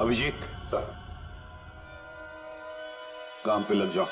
Abhijit sir, काम पे लग जाओ।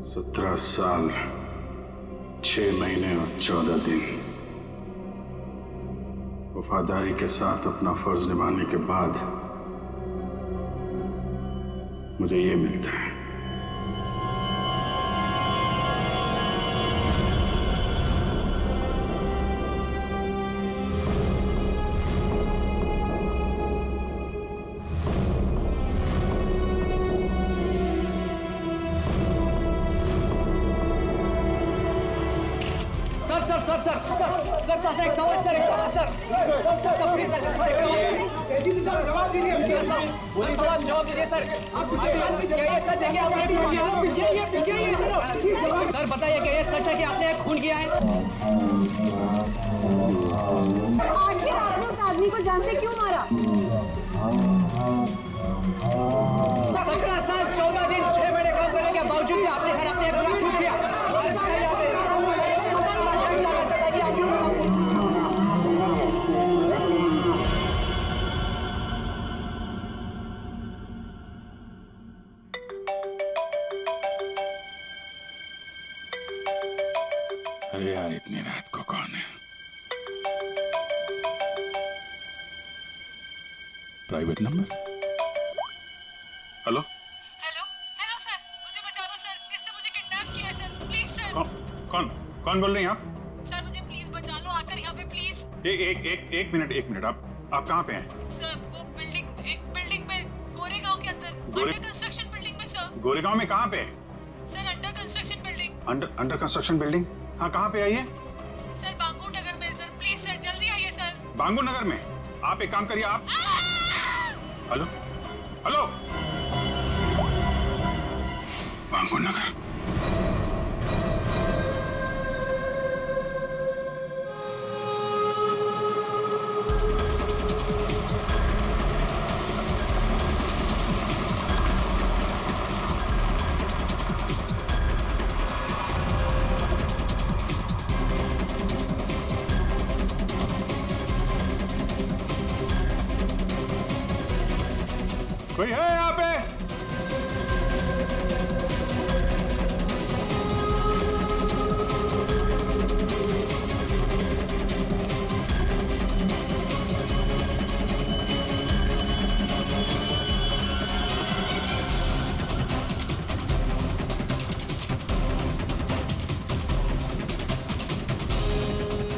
सत्रह साल 6 महीने और 14 दिन वफादारी के साथ अपना फर्ज निभाने के बाद मुझे ये मिलता है। सर बताइए क्या ये सच है कि आपने खून किया है? आखिर आपने उस आदमी को जान से क्यों मारा? 17 साल 14 दिन 6 महीने काम करने के बावजूद भी आपने हर अपने खून किया। अरे यार, इतनी रात को कौन है? Private number? Hello hello hello sir, मुझे बचा लो सर, इससे मुझे किडनैप किया है सर, प्लीज सर। कौन कौन बोल रही हैं आप? सर मुझे प्लीज बचा लो, आकर यहाँ पे प्लीज। एक मिनट आप कहाँ पे हैं? सर वो एक बिल्डिंग में, गोरेगांव के अंदर, अंडर कंस्ट्रक्शन बिल्डिंग में सर। गोरेगांव में कहाँ पे? Sir under construction building. Under construction building? हाँ, कहाँ पे आइए? सर बांगूर नगर में सर, प्लीज सर जल्दी आइए सर। बांगूर नगर में? आप एक काम करिए, आप हेलो हेलो बांगूर नगर। कोई है यहाँ पे?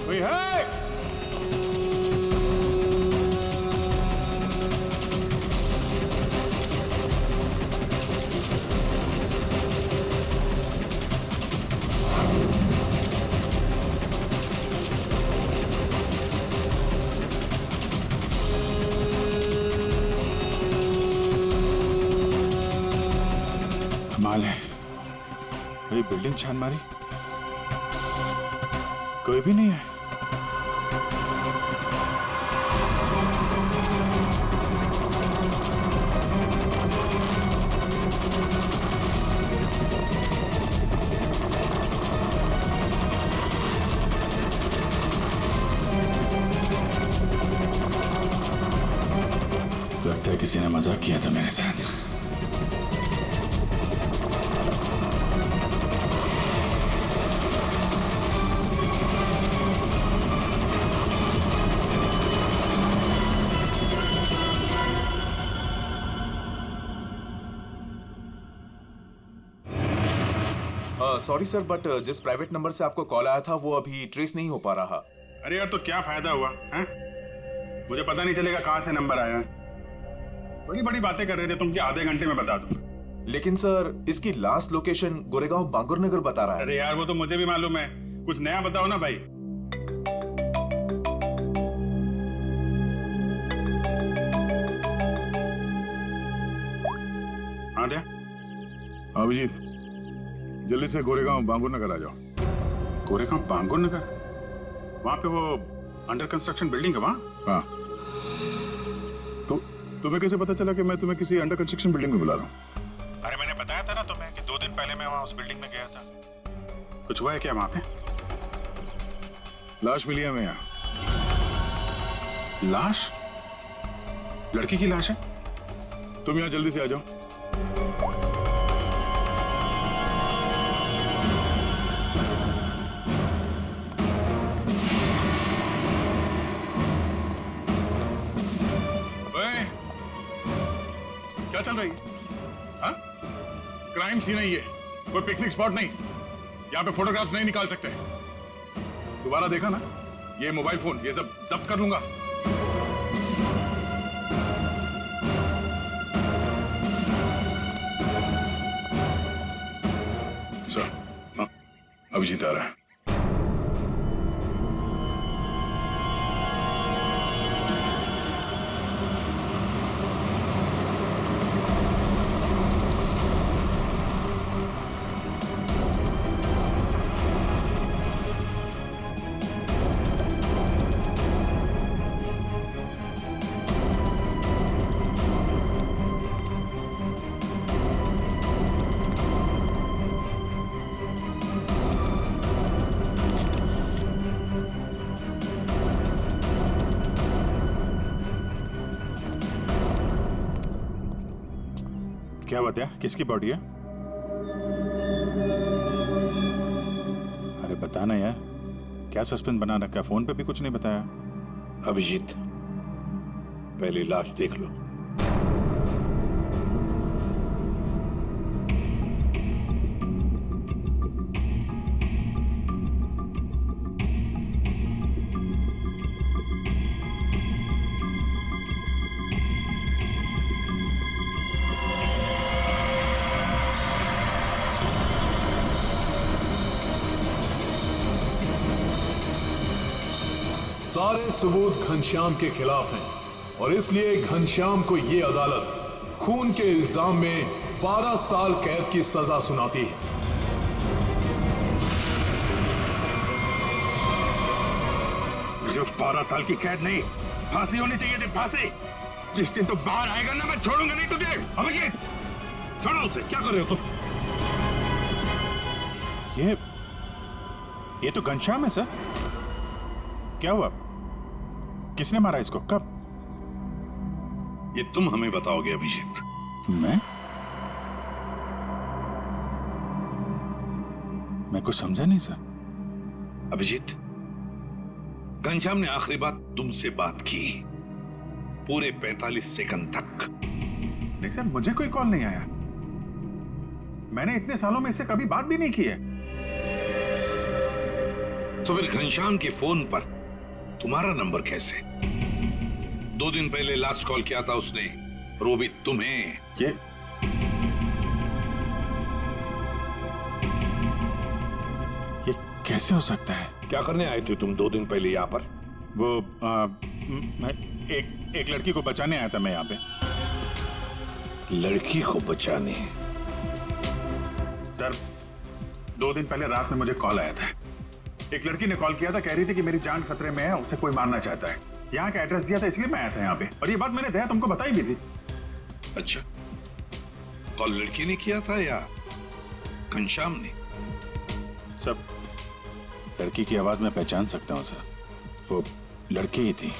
कोई है? कमाल है, मेरी बिल्डिंग छान मारी, कोई भी नहीं है। लगता किसी ने मजाक किया था मेरे साथ। सॉरी सर, बट जिस प्राइवेट नंबर से आपको कॉल आया था वो अभी ट्रेस नहीं हो पा रहा। अरे यार, तो क्या फायदा हुआ हैं? मुझे पता नहीं चलेगा कहां से नंबर आया है। बड़ी बड़ी बातें कर रहे थे तुम कि आधे घंटे में बता दूं। लेकिन सर, इसकी लास्ट लोकेशन गोरेगांव बांगुर नगर बता रहा है। अरे यार, वो तो मुझे भी मालूम है, कुछ नया बताओ ना भाई। हाँ दया, अभिजीत जल्दी से गोरेगांव बांगुर नगर आ जाओ। गोरेगांव बांगुर नगर? वहां पे वो अंडर कंस्ट्रक्शन बिल्डिंग है वहां? हाँ। तो तुम्हें कैसे पता चला कि मैं तुम्हें किसी अंडर कंस्ट्रक्शन बिल्डिंग में बुला रहा हूँ? अरे मैंने बताया था ना तुम्हें कि 2 दिन पहले मैं वहां उस बिल्डिंग में गया था। कुछ हुआ है क्या वहां पे? लाश मिली है हमें यहाँ। लाश? लड़की की लाश है? तुम यहाँ जल्दी से आ जाओ। क्या चल रही है? हाँ? क्राइम सीन है ये, कोई पिकनिक स्पॉट नहीं। यहाँ पे फोटोग्राफ्स नहीं निकाल सकते। दोबारा देखा ना, ये मोबाइल फोन ये सब जब्त कर लूंगा। सर, हाँ, अभिजीत आ रहा है। क्या बात है? किसकी बॉडी है? अरे बताना यार, क्या सस्पेंस बना रखा? फोन पे भी कुछ नहीं बताया। अभिजीत, पहले लाश देख लो। सारे सबूत घनश्याम के खिलाफ हैं और इसलिए घनश्याम को यह अदालत खून के इल्जाम में 12 साल कैद की सजा सुनाती है। जो 12 साल की कैद नहीं, फांसी होनी चाहिए थी, फांसी। जिस दिन तो बाहर आएगा ना, मैं छोड़ूंगा नहीं तुझे। अभिजीत, छोड़ो उसे। क्या कर रहे हो तुम? ये तो घनश्याम है सर। क्या हुआ? किसने मारा इसको? कब? ये तुम हमें बताओगे अभिजीत। मैं कुछ समझा नहीं सर। अभिजीत, घनश्याम ने आखिरी बात तुमसे बात की पूरे 45 सेकंड तक। नहीं सर, मुझे कोई कॉल नहीं आया। मैंने इतने सालों में इससे कभी बात भी नहीं की है। तो फिर घनश्याम के फोन पर तुम्हारा नंबर कैसे? 2 दिन पहले लास्ट कॉल किया था उसने, रोबित तुम्हें। ये कैसे हो सकता है? क्या करने आए थे तुम 2 दिन पहले यहाँ पर? वो मैं एक लड़की को बचाने आया था मैं यहाँ पे। लड़की को बचाने? सर, 2 दिन पहले रात में मुझे कॉल आया था। एक लड़की ने कॉल किया था, कह रही थी कि मेरी जान खतरे में है, उसे कोई मारना चाहता है। यहाँ का एड्रेस दिया था, इसलिए मैं आया था यहाँ पे। और ये बात मैंने दया तुमको बताई भी थी। अच्छा, कॉल लड़की ने किया था या घनश्याम ने? सब लड़की की आवाज में पहचान सकता हूँ सर, वो लड़की ही थी।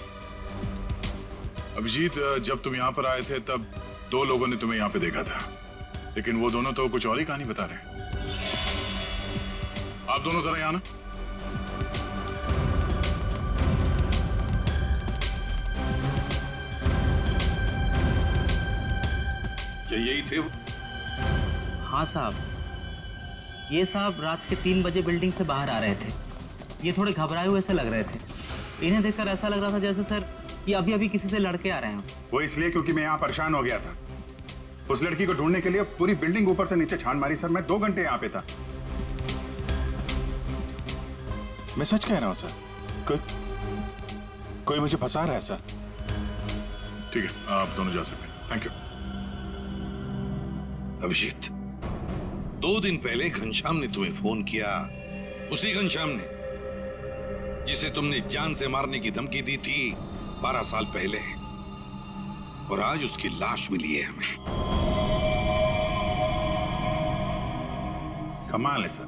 अभिजीत, जब तुम यहाँ पर आए थे तब 2 लोगों ने तुम्हें यहाँ पे देखा था, लेकिन वो दोनों तो कुछ और ही कहानी बता रहे हैं। आप दोनों जरा यहाँ ना। क्या यही थे वो? हाँ साहब, ये साहब रात के 3 बजे बिल्डिंग से बाहर आ रहे थे। ये थोड़े घबराए हुए से लग रहे थे। इन्हें देखकर ऐसा लग रहा था जैसे सर ये अभी अभी किसी से लड़के आ रहे हैं। वो इसलिए क्योंकि मैं यहाँ परेशान हो गया था। उस लड़की को ढूंढने के लिए पूरी बिल्डिंग ऊपर से नीचे छान मारी सर। मैं 2 घंटे यहाँ पे था। मैं सच कह रहा हूँ सर, कोई मुझे फंसा रहा है सर। ठीक है, आप दोनों जा सकते हैं। Thank you. अभिजीत, 2 दिन पहले घनश्याम ने तुम्हें फोन किया, उसी घनश्याम ने जिसे तुमने जान से मारने की धमकी दी थी 12 साल पहले, और आज उसकी लाश मिली है हमें। कमाल है सर,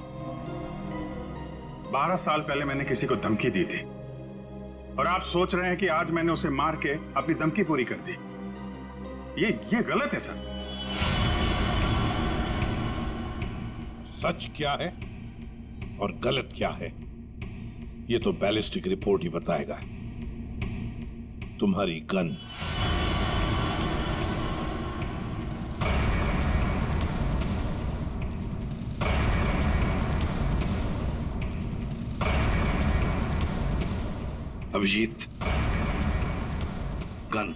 12 साल पहले मैंने किसी को धमकी दी थी और आप सोच रहे हैं कि आज मैंने उसे मार के अपनी धमकी पूरी कर दी। ये गलत है सर। सच क्या है और गलत क्या है, ये तो बैलिस्टिक रिपोर्ट ही बताएगा। तुम्हारी गन अभिजीत, गन।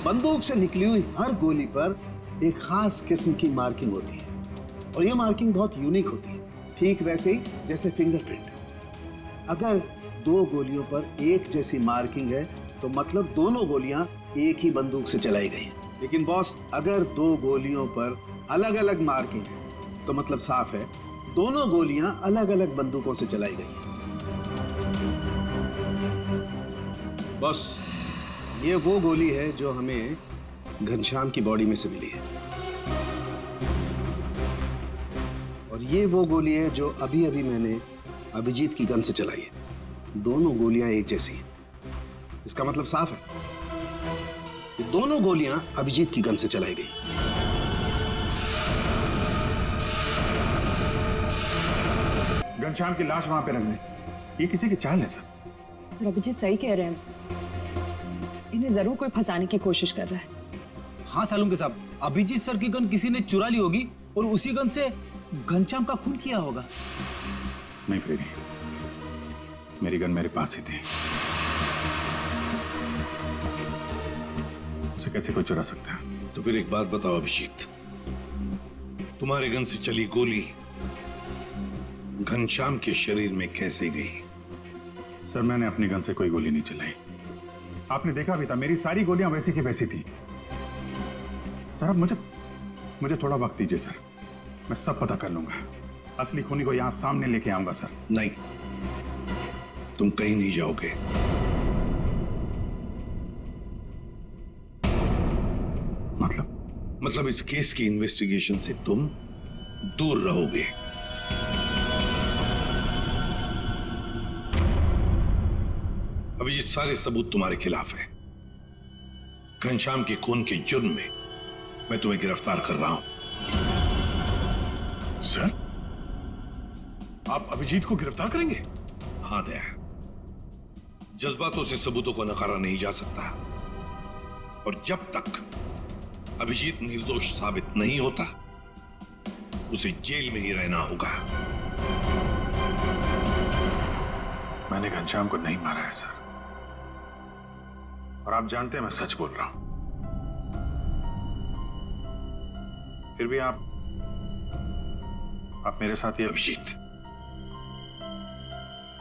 बंदूक से निकली हुई हर गोली पर एक खास किस्म की मार्किंग होती है और ये मार्किंग बहुत यूनिक होती है, ठीक वैसे ही जैसे फिंगरप्रिंट। अगर 2 गोलियों पर एक जैसी मार्किंग है तो मतलब दोनों गोलियां एक ही बंदूक से चलाई गई हैं। लेकिन बॉस, अगर 2 गोलियों पर अलग अलग मार्किंग है तो मतलब साफ है दोनों गोलियां अलग अलग बंदूकों से चलाई गई हैं। बॉस, ये वो गोली है जो हमें घनश्याम की बॉडी में से मिली है और ये वो गोली है जो अभी अभी मैंने अभिजीत की गन से चलाई है। दोनों गोलियां एक जैसी हैं। इसका मतलब साफ है कि दोनों गोलियां अभिजीत की गन से चलाई गई। घनश्याम की लाश वहां पे रख दी, ये किसी की चाल है सर। सर, अभिजीत सही कह रहे हैं, इन्हें जरूर कोई फंसाने की कोशिश कर रहा है। हाँ सालुंके साहब, अभिजीत सर की गन किसी ने चुरा ली होगी और उसी गन से घनश्याम का खून किया होगा। नहीं प्रेमी, मेरी गन मेरे पास ही थी, उसे कैसे कोई चुरा सकता है? तो फिर एक बात बताओ अभिजीत, तुम्हारे गन से चली गोली घनश्याम के शरीर में कैसे गई? सर, मैंने अपनी गन से कोई गोली नहीं चलाई। आपने देखा भी था, मेरी सारी गोलियां वैसी की वैसी थी। सर, अब मुझे थोड़ा वक्त दीजिए सर, मैं सब पता कर लूंगा। असली खूनी को यहां सामने लेके आऊंगा सर। नहीं, तुम कहीं नहीं जाओगे। मतलब इस केस की इन्वेस्टिगेशन से तुम दूर रहोगे। अभिजीत, सारे सबूत तुम्हारे खिलाफ है। घनश्याम के खून के जुर्म में मैं तुम्हें गिरफ्तार कर रहा हूं। सर, आप अभिजीत को गिरफ्तार करेंगे? हाँ दया, जज्बातों से सबूतों को नकारा नहीं जा सकता, और जब तक अभिजीत निर्दोष साबित नहीं होता उसे जेल में ही रहना होगा। मैंने घनश्याम को नहीं मारा है सर, और आप जानते हैं मैं सच बोल रहा हूं। फिर भी आप मेरे साथ ये। अभिजीत,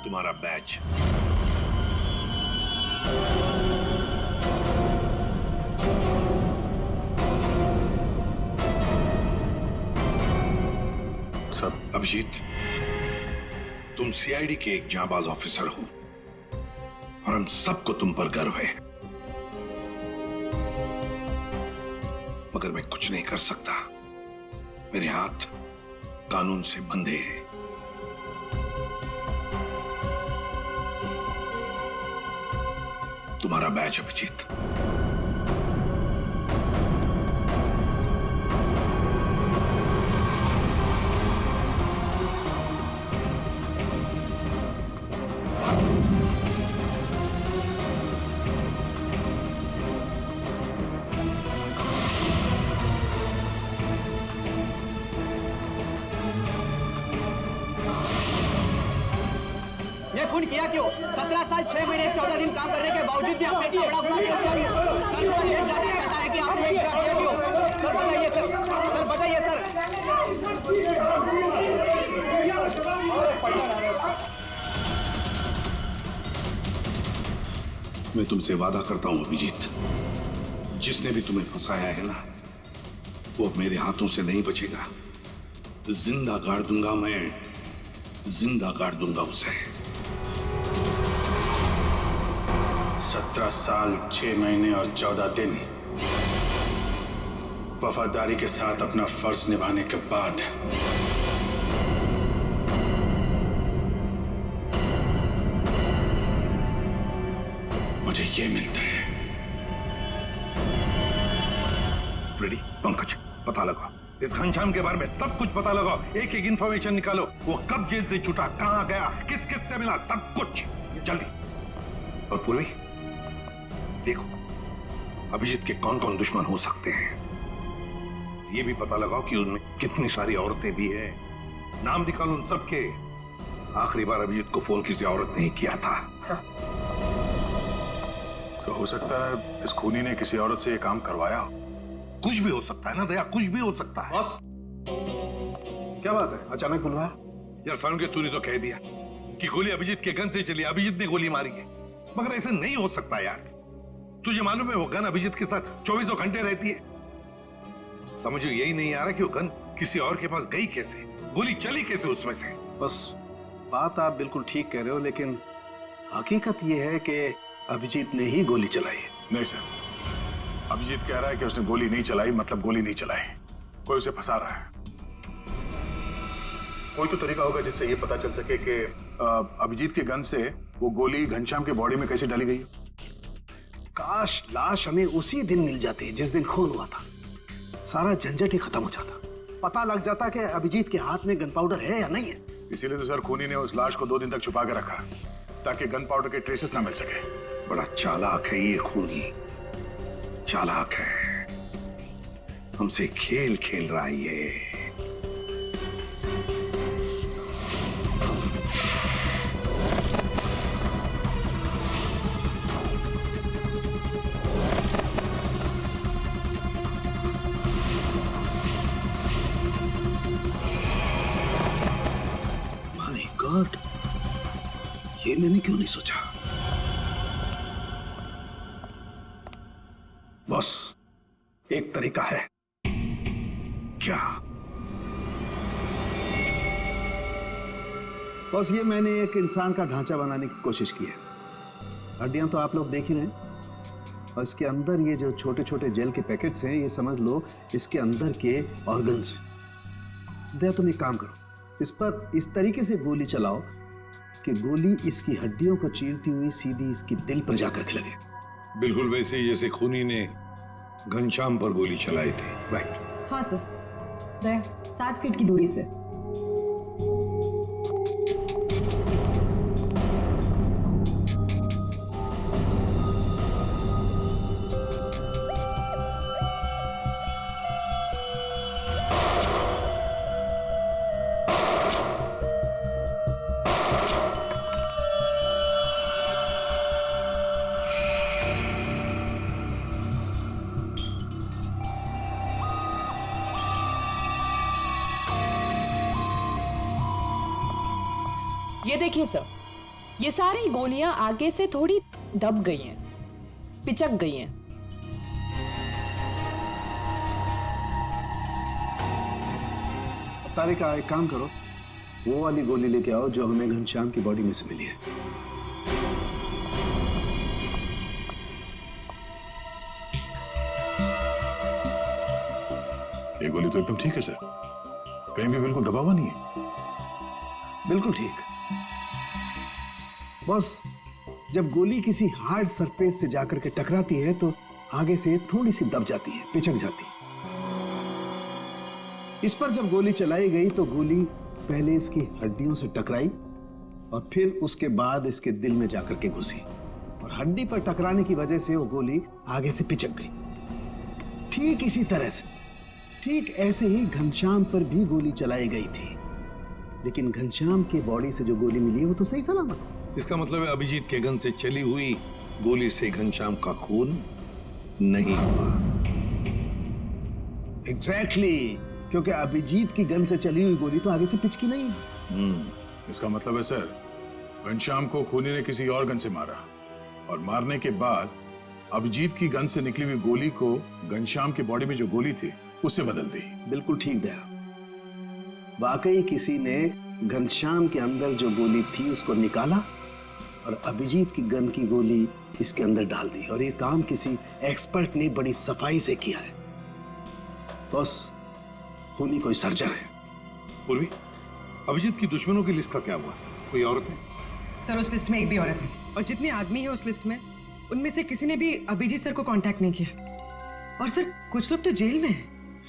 तुम्हारा बैच सब। अभिजीत, तुम सीआईडी के एक जांबाज ऑफिसर हो और हम सबको तुम पर गर्व है, मगर मैं कुछ नहीं कर सकता। मेरे हाथ कानून से बंधे हैं। तुम्हारा बैच अभिजीत। ये खून किया क्यों? 17 साल 6 महीने 14 दिन काम करने के बावजूद भी आपने इतना बड़ा गुनाह क्यों किया? सर, मुझे ये जानना चाहता है कि आपने ये किया क्यों? सर बताइए सर, सर बताइए सर। मैं तुमसे वादा करता हूं अभिजीत, जिसने भी तुम्हें फंसाया है ना, वो मेरे हाथों से नहीं बचेगा। जिंदा गाड़ दूंगा मैं, जिंदा गाड़ दूंगा उसे। 17 साल 6 महीने और 14 दिन वफादारी के साथ अपना फर्ज निभाने के बाद मुझे ये मिलता है। रेडी पंकज, पता लगाओ इस घनश्याम के बारे में, सब कुछ पता लगाओ। एक एक इंफॉर्मेशन निकालो, वो कब जेल से छूटा, कहां गया, किस किस से मिला, सब कुछ जल्दी। और पूर्वी देखो अभिजीत के कौन कौन दुश्मन हो सकते हैं, ये भी पता लगाओ कि उनमें कितनी सारी औरतें भी है। नाम निकालो उन सबके। आखिरी बार अभिजीत को फोन किसी औरत ने किया था। तो हो सकता है इस खूनी ने किसी औरत से ये काम करवाया। कुछ भी हो सकता है ना दया, कुछ भी हो सकता है। बस क्या बात है, अचानक बुलवाया? यार सारुण के तूने तो कह दिया कि गोली अभिजीत के गन से चली, अभिजीत ने गोली मारी है, मगर ऐसे नहीं हो सकता यार। तुझे मालूम है वो गन अभिजीत के साथ 24 घंटे रहती है। समझो यही नहीं आ रहा कि वो गन किसी और के पास गई कैसे, गोली चली कैसे उसमें से। बस बात आप बिल्कुल ठीक कह रहे हो, लेकिन हकीकत यह है कि अभिजीत ने ही गोली चलाई है। नहीं सर, अभिजीत कह रहा है कि उसने गोली नहीं चलाई, मतलब गोली नहीं चलाई, कोई उसे फंसा रहा है। कोई तो तरीका होगा जिससे ये पता चल सके कि अभिजीत के गन से वो गोली घनश्याम के बॉडी में कैसे डाली गई है। काश लाश हमें उसी दिन मिल जाती जिस दिन खून हुआ था, सारा झंझट ही खत्म हो जाता, पता लग जाता कि अभिजीत के हाथ में गन पाउडर है या नहीं है। इसीलिए तो सर खूनी ने उस लाश को 2 दिन तक छुपा के रखा, ताकि गन पाउडर के ट्रेसेस ना मिल सके। बड़ा चालाक है ये खूनी, चालाक है, हमसे खेल खेल रहा है ये। माय गॉड, ये मैंने क्यों नहीं सोचा। बॉस, एक तरीका है। क्या? बॉस, ये मैंने एक इंसान का ढांचा बनाने की कोशिश की है। हड्डियां तो आप लोग देख ही रहे हैं, और इसके अंदर ये जो छोटे छोटे जेल के पैकेट्स हैं, ये समझ लो इसके अंदर के ऑर्गन्स हैं। दया, तुम एक काम करो, इस पर इस तरीके से गोली चलाओ कि गोली इसकी हड्डियों को चीरती हुई सीधी इसकी दिल पर जाकर के लगे। बिल्कुल वैसे ही जैसे खूनी ने घनश्याम पर गोली चलाई थी। राइट। हाँ सर, दया 7 फीट की दूरी से। ये देखिए सर, ये सारी गोलियां आगे से थोड़ी दब गई हैं, पिचक गई हैं। तारिका, एक काम करो, वो वाली गोली लेके आओ जो हमें घनश्याम की बॉडी में से मिली है। ये गोली तो एकदम ठीक है सर, कहीं भी बिल्कुल दबा हुआ नहीं है। बिल्कुल ठीक। बॉस, जब गोली किसी हार्ड सरफेस से जाकर के टकराती है तो आगे से थोड़ी सी दब जाती है, पिचक जाती है। इस पर जब गोली चलाई गई तो गोली पहले इसकी हड्डियों से टकराई और फिर उसके बाद इसके दिल में जाकर के घुसी और हड्डी पर टकराने की वजह से वो गोली आगे से पिचक गई। ठीक इसी तरह से, ठीक ऐसे ही घनश्याम पर भी गोली चलाई गई थी, लेकिन घनश्याम के बॉडी से जो गोली मिली है वो तो सही सलामत है। इसका मतलब है अभिजीत के गन से चली हुई गोली से घनश्याम का खून नहीं हुआ। एग्जैक्टली, क्योंकि अभिजीत की गन से चली हुई गोली तो आगे से पिचकी नहीं है। इसका मतलब है सर, घनश्याम को खूनी ने किसी और गन से मारा और मारने के बाद अभिजीत की गन से निकली हुई गोली को घनश्याम की बॉडी में जो गोली थी उससे बदल दी। बिल्कुल ठीक दया, वाकई किसी ने घनश्याम के अंदर जो गोली थी उसको निकाला और अभिजीत की गन की गोली इसके अंदर डाल दी, और ये काम किसी एक्सपर्ट ने बड़ी सफाई से किया है। बस खूनी कोई सर्जन है। पूर्वी, अभिजीत की दुश्मनों की लिस्ट का क्या हुआ? कोई औरत है? सर, उस लिस्ट में एक भी औरत है, और जितने आदमी है उस लिस्ट में उनमें से किसी ने भी अभिजीत सर को कांटेक्ट नहीं किया। और सर, कुछ लोग तो जेल में हैं।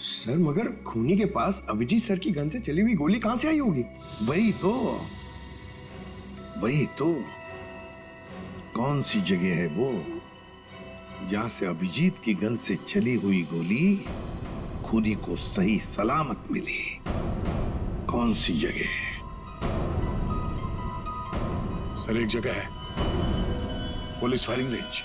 सर, मगर खूनी के पास अभिजीत सर की गन से चली हुई गोली कहां से आई होगी? वही तो कौन सी जगह है वो जहां से अभिजीत की गन से चली हुई गोली खूनी को सही सलामत मिली? कौन सी जगह? सर, एक जगह है, पुलिस फायरिंग रेंज।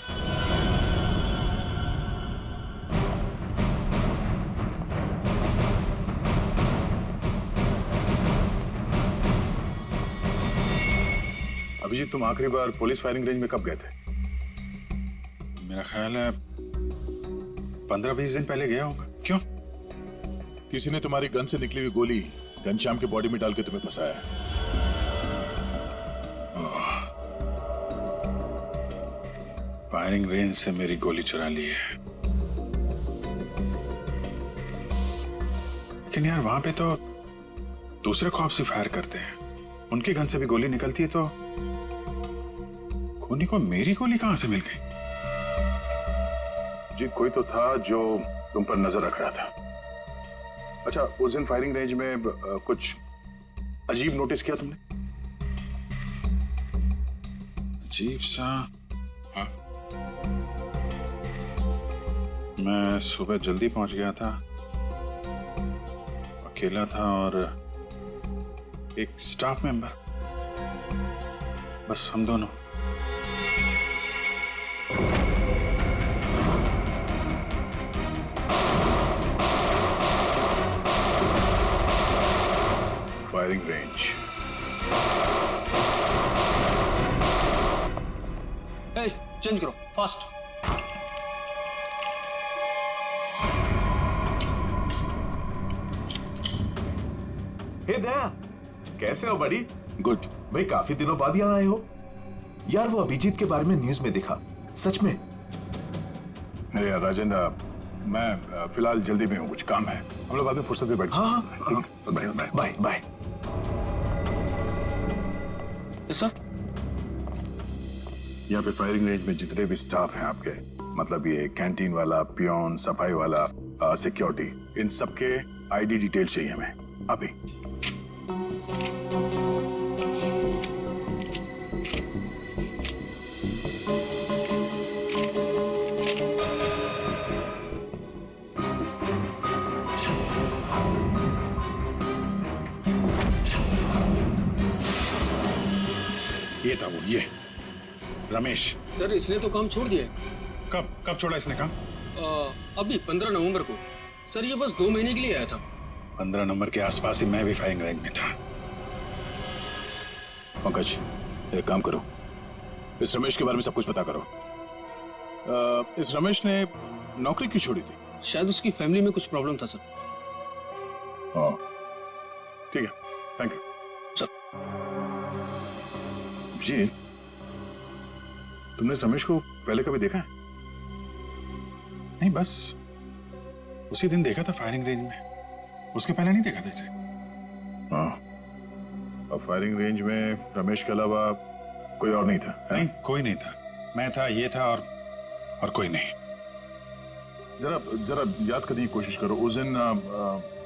अभिजीत, तुम आखिरी बार पुलिस फायरिंग रेंज में कब गए थे? मेरा ख्याल है 15-20 दिन पहले गया होगा। क्यों? किसी ने तुम्हारी गन से निकली हुई गोली घनश्याम की बॉडी में डाल के तुम्हें फंसाया है। फायरिंग रेंज से मेरी गोली चुरा ली है। लेकिन यार, वहां पे तो दूसरे कॉप्स ही फायर करते हैं, उनकी गन से भी गोली निकलती है, तो खूनी को मेरी गोली कहां से मिल गई? जी, कोई तो था जो तुम पर नजर रख रहा था। अच्छा, उस दिन फायरिंग रेंज में कुछ अजीब नोटिस किया तुमने? अजीब सा? हाँ, मैं सुबह जल्दी पहुंच गया था, अकेला था और एक स्टाफ मेंबर, बस हम दोनों। Firing range. चेंज करो फास्ट। हे दया, कैसे हो बड़ी? गुड। भाई, काफी दिनों बाद यहाँ आए हो। यार, वो अभिजीत के बारे में न्यूज में देखा, सच में? अरे यार राजन, मैं फिलहाल जल्दी में हूँ, कुछ काम है, हम लोग बाद में फुर्सत में बैठ। हाँ, ठीक है, bye bye. Bye bye. Sir यहाँ पे फायरिंग रेंज में जितने भी स्टाफ हैं आपके, मतलब ये कैंटीन वाला, पियोन, सफाई वाला, सिक्योरिटी, इन सबके आईडी डिटेल चाहिए हमें अभी। ये था वो, ये रमेश। सर इसने तो काम छोड़ दिया है। कब छोड़ा इसने काम? अभी 15 नवंबर को। सर ये बस 2 महीने के लिए आया था। 15 नंबर के आसपास ही मैं भी फायरिंग रेंज में था। पंकज, एक काम करो, इस रमेश के बारे में सब कुछ पता करो। इस रमेश ने नौकरी क्यों छोड़ी थी? शायद उसकी फैमिली में कुछ प्रॉब्लम था सर। हाँ ठीक है, थैंक यू सर। जी, तुमने इस रमेश को पहले कभी देखा है? नहीं, बस उसी दिन देखा था फायरिंग रेंज में, उसके पहले नहीं देखा था इसे। हाँ, और फायरिंग रेंज में रमेश के अलावा कोई और नहीं था? नहीं, कोई नहीं था। मैं था, ये था, और कोई नहीं। जरा याद करने की कोशिश करो, उस दिन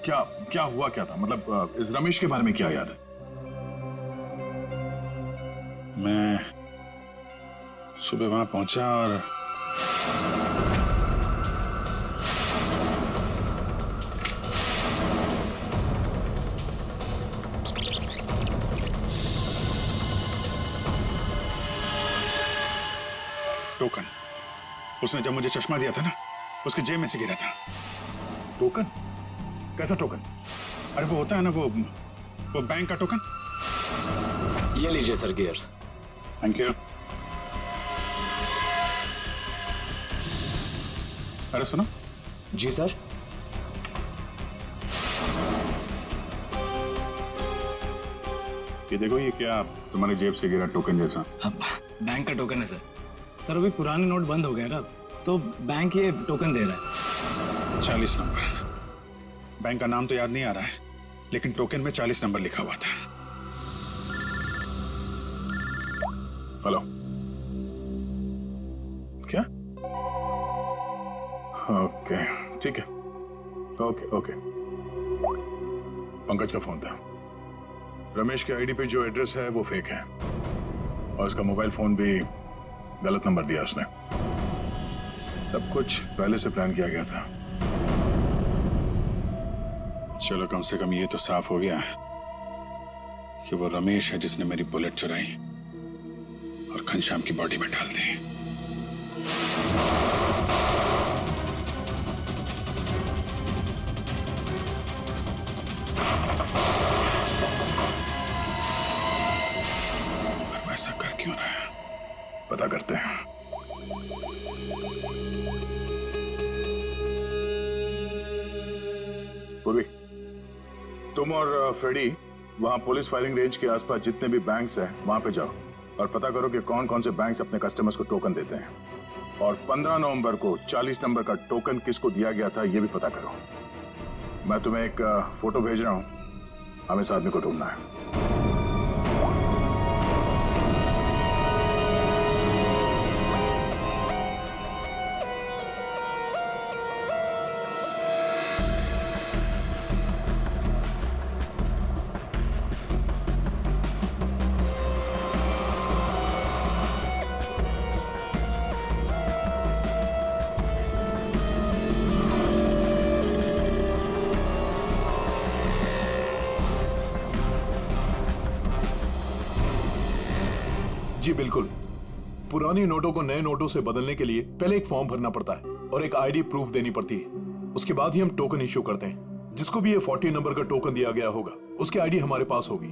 क्या हुआ, क्या था, मतलब इस रमेश के बारे में क्या याद है? मैं सुबह वहां पहुंचा और टोकन, उसने जब मुझे चश्मा दिया था ना, उसके जेब में से गिरा था। टोकन? कैसा टोकन? अरे वो होता है ना, वो बैंक का टोकन। ये लीजिए सर गियर्स। Thank you. अरे सुनो। जी सर। ये देखो, ये क्या तुम्हारे जेब से गिरा टोकन जैसा? बैंक का टोकन है सर। सर अभी पुराने नोट बंद हो गए ना, तो बैंक ये टोकन दे रहा है। 40 नंबर। बैंक का नाम तो याद नहीं आ रहा है, लेकिन टोकन में 40 नंबर लिखा हुआ था। हेलो, क्या? ओके ठीक है, ओके। पंकज का फोन था। रमेश के आईडी पे जो एड्रेस है वो फेक है, और उसका मोबाइल फोन भी गलत नंबर दिया उसने। सब कुछ पहले से प्लान किया गया था। चलो, कम से कम ये तो साफ हो गया कि वो रमेश है जिसने मेरी बुलेट चुराई और घनश्याम की बॉडी में डाल दी। ऐसा कर क्यों रहा है, पता करते हैं। पूर्वी, तुम और फ्रेडी वहां पुलिस फायरिंग रेंज के आसपास जितने भी बैंक्स हैं वहां पे जाओ और पता करो कि कौन कौन से बैंक्स अपने कस्टमर्स को टोकन देते हैं, और 15 नवंबर को 40 नंबर का टोकन किसको दिया गया था ये भी पता करो। मैं तुम्हें एक फोटो भेज रहा हूं, हमें इस आदमी को ढूंढना है। जी बिल्कुल। पुरानी नोटों को नए नोटों से बदलने के लिए पहले एक फॉर्म भरना पड़ता है और एक आईडी प्रूफ देनी पड़ती है। उसके बाद ही हम टोकन इश्यू करते हैं। जिसको भी ये 40 नंबर का टोकन दिया गया होगा उसकी आईडी हमारे पास होगी।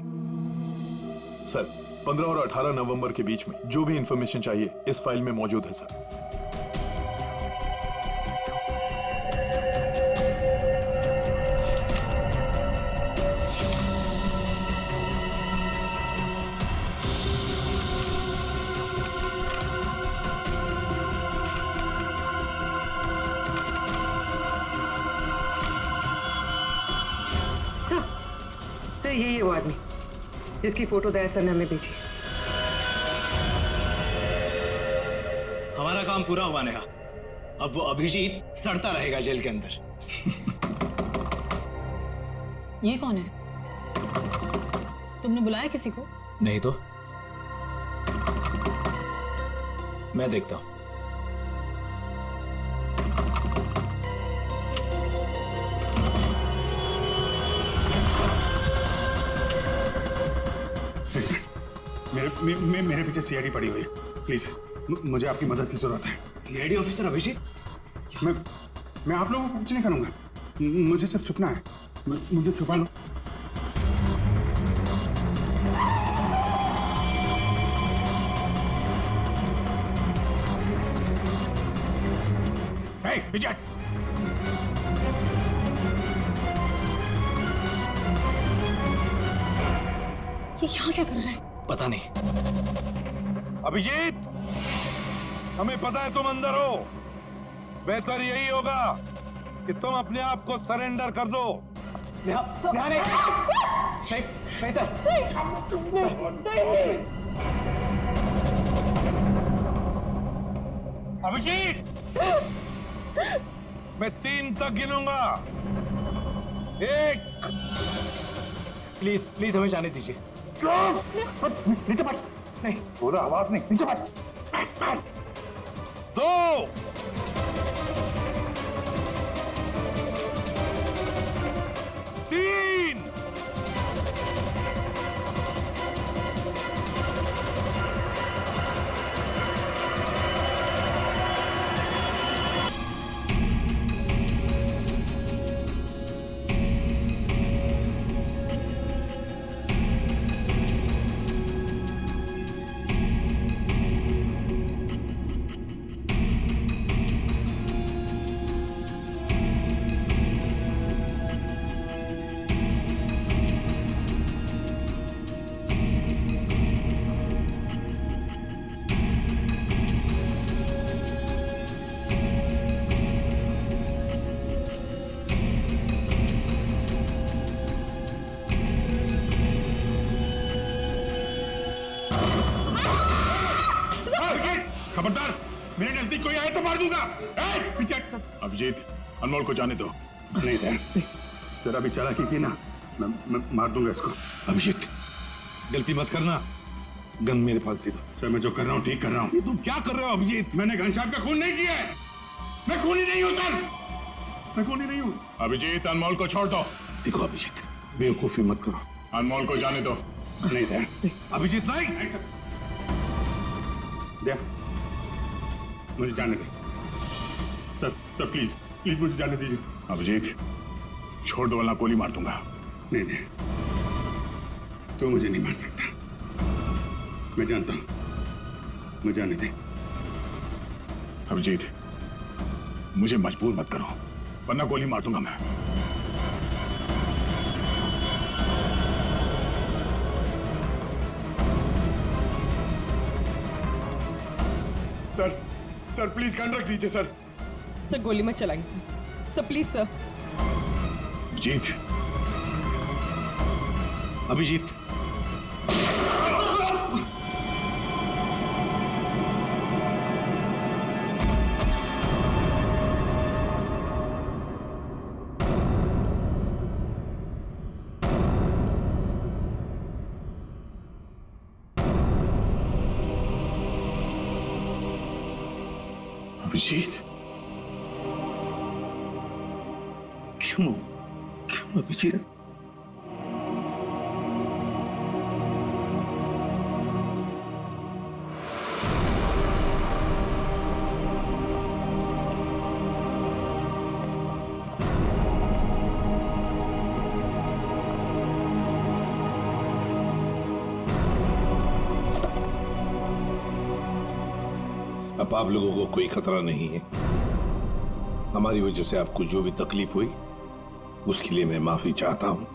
सर, 15 और 18 नवंबर के बीच में जो भी इंफॉर्मेशन चाहिए इस फाइल में मौजूद है सर। सर, यही है वो आदमी जिसकी फोटो दया सर ने हमें भेजी। हमारा काम पूरा हुआ नेहा। अब वो अभिजीत सड़ता रहेगा जेल के अंदर। ये कौन है? तुमने बुलाया किसी को? नहीं तो मैं देखता हूं। मेरे पीछे सीआईडी पड़ी हुई है। प्लीज मुझे आपकी मदद की जरूरत है। CID officer Abhijeet? मैं आप लोगों को कुछ नहीं करूंगा। मुझे सिर्फ छुपना है। मुझे छुपा लो। विजय, ये यहाँ क्या कर रहा है? पता नहीं। अभिजीत, हमें पता है तुम अंदर हो। बेहतर यही होगा कि तुम अपने आप को सरेंडर कर दो। अभिजीत, मैं 3 तक गिनूंगा। 1। प्लीज प्लीज हमें जाने दीजिए। नीचे बैठ। नहीं, पूरा आवाज नहीं। नीचे बैठ। 2। 3। खबरदार, मेरे नजदीक कोई आए तो मार दूंगा। पीछे अभिजीत, अनमोल को जाने दो। नहीं जरा भी चालाकी की ना, मैं मार दूंगा इसको। अभिजीत, गलती मत करना। गन मेरे पास दे दो। सर, मैं जो कर रहा हूँ ठीक कर रहा हूँ। तुम क्या कर रहे हो अभिजीत? मैंने घनश्याम का खून नहीं किया है। मैं खूनी नहीं हूँ सर, मैं खूनी नहीं हूँ। अभिजीत, अनमोल को छोड़ दो। देखो अभिजीत, बेवकूफी मत करो। अनमोल को जाने दो। नहीं अभिजीत, नहीं। दे, मुझे जाने दे सर। प्लीज प्लीज मुझे जाने दीजिए। अभिजीत, छोड़ दो वरना गोली मार दूंगा। नहीं तू मुझे नहीं मार सकता। मैं जानता हूं। मुझे जाने दे। अभिजीत, मुझे मजबूर मत करो वरना गोली मार दूंगा मैं। सर प्लीज गन रख दीजिए सर। सर गोली मत चलाएंगे sir. Sir please sir. Abhijeet, Abhijeet, Abhijeet, क्यों अभिजीत? अब आप लोगों को कोई खतरा नहीं है। हमारी वजह से आपको जो भी तकलीफ हुई उसके लिए मैं माफी चाहता हूं।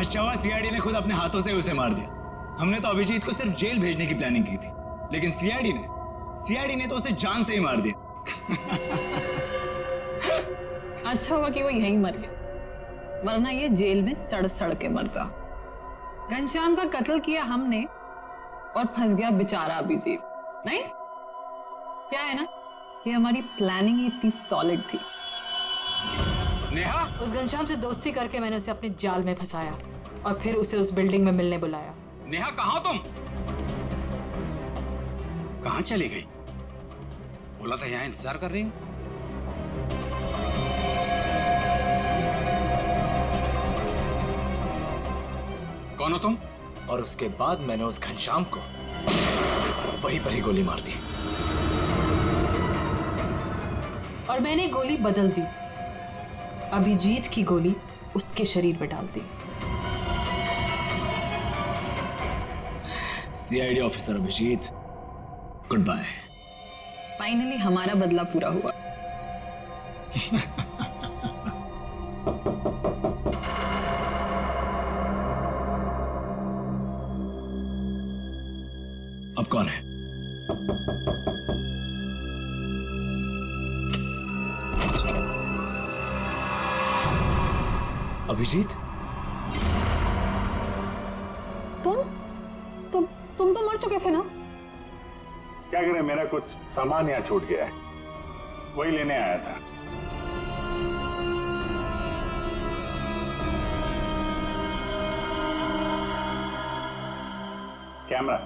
पछतावा सीआईडी ने खुद अपने हाथों से उसे मार दिया। हमने तो अभिजीत को सिर्फ जेल भेजने की प्लानिंग की थी, लेकिन सीआईडी ने तो उसे जान से ही मार दिया। अच्छा हुआ कि वो यहीं मर गया, वरना ये जेल में सड़ सड़ के मरता। घनश्याम का कत्ल किया हमने और फंस गया बेचारा अभिजीत। नहीं, क्या है ना कि हमारी प्लानिंग इतनी सॉलिड थी। नेहा, उस घनश्याम से दोस्ती करके मैंने उसे अपने जाल में फंसाया और फिर उसे उस बिल्डिंग में मिलने बुलाया। नेहा कहाँ तुम? कहाँ चली गई? बोला था यहाँ इंतजार कर रही हूँ। कौन हो तुम? और उसके बाद मैंने उस घनश्याम को वहीं पर ही गोली मार दी। और मैंने गोली बदल दी, अभिजीत की गोली उसके शरीर में डाल दी। CID officer Abhijeet, goodbye. Finally हमारा बदला पूरा हुआ। अब कौन है? अभिजीत, तुम तो मर चुके थे ना? क्या करें, मेरा कुछ सामान यहाँ छूट गया है, वही लेने आया था। कैमरा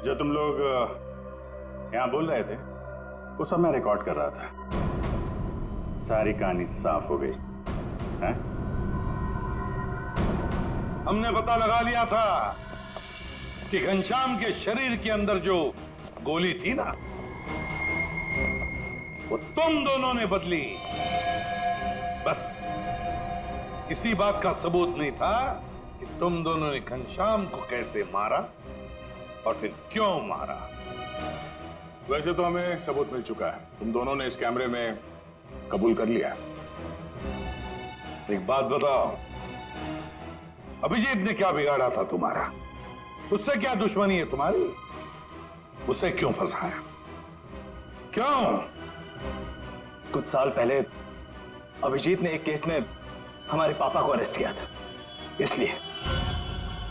जो तुम लोग यहाँ बोल रहे थे वो सब मैं रिकॉर्ड कर रहा था। सारी कहानी साफ हो गई है? हमने पता लगा लिया था कि घनश्याम के शरीर के अंदर जो गोली थी ना, वो तुम दोनों ने बदली। बस इसी बात का सबूत नहीं था कि तुम दोनों ने घनश्याम को कैसे मारा और फिर क्यों मारा। वैसे तो हमें सबूत मिल चुका है, तुम दोनों ने इस कैमरे में कबूल कर लिया। एक बात बताओ, अभिजीत ने क्या बिगाड़ा था तुम्हारा? उससे क्या दुश्मनी है तुम्हारी? उसे क्यों फंसाया? क्यों? कुछ साल पहले अभिजीत ने एक केस में हमारे पापा को अरेस्ट किया था, इसलिए।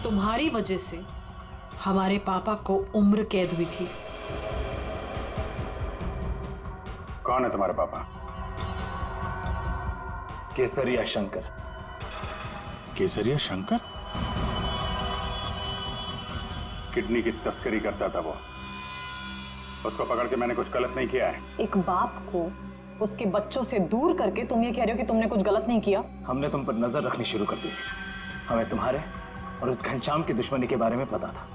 तुम्हारी वजह से हमारे पापा को उम्र कैद हुई थी। कौन है तुम्हारे पापा? केसरिया शंकर। केसरिया शंकर? किडनी की तस्करी करता था वो। उसको पकड़ के मैंने कुछ गलत नहीं किया है। एक बाप को उसके बच्चों से दूर करके तुम ये कह रहे हो कि तुमने कुछ गलत नहीं किया? हमने तुम पर नजर रखनी शुरू कर दी थी। हमें तुम्हारे और उस घनश्याम की दुश्मनी के बारे में पता था।